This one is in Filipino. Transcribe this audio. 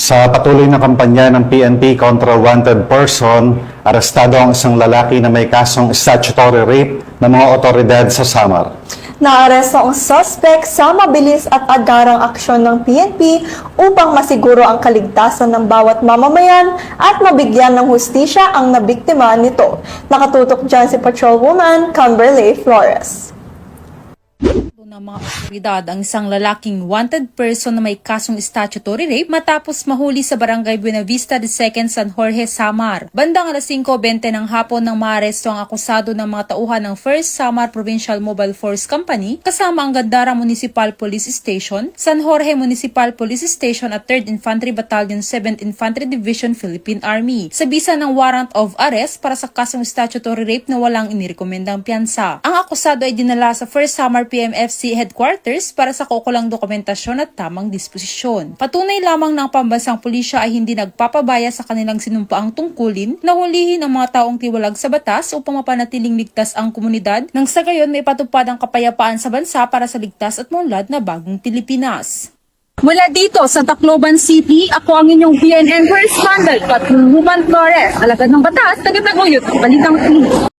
Sa patuloy na kampanya ng PNP kontra wanted person, arestado ang isang lalaki na may kasong statutory rape ng mga otoridad sa Samar. Naaresto ang suspect sa mabilis at agarang aksyon ng PNP upang masiguro ang kaligtasan ng bawat mamamayan at mabigyan ng hustisya ang nabiktima nito. Nakatutok dyan si Patrolwoman Camberley Flores. Ng mga otoridad ang isang lalaking wanted person na may kasong statutory rape matapos mahuli sa barangay Buenavista de Second, San Jorge, Samar. Bandang alas 5:20 ng hapon nang maaresto ang akusado ng mga tauhan ng 1st Samar Provincial Mobile Force Company kasama ang Gandara Municipal Police Station, San Jorge Municipal Police Station at 3rd Infantry Battalion 7th Infantry Division Philippine Army sa bisa ng warrant of arrest para sa kasong statutory rape na walang inirekomendang piyansa. Ang akusado ay dinala sa 1st Samar PMFC Headquarters para sa kaukulang dokumentasyon at tamang disposisyon. Patunay lamang ng pambansang pulisya ay hindi nagpapabaya sa kanilang sinumpaang tungkulin na hulihin ang mga taong tiwalag sa batas upang mapanatiling ligtas ang komunidad nang sa gayon may patupad ang kapayapaan sa bansa para sa ligtas at maunlad na bagong Pilipinas. Mula dito sa Tacloban City, ako ang inyong BNN correspondent, Patrolwoman Flores, alagad ng batas, tagataguyod ng Balitang Pilipinas.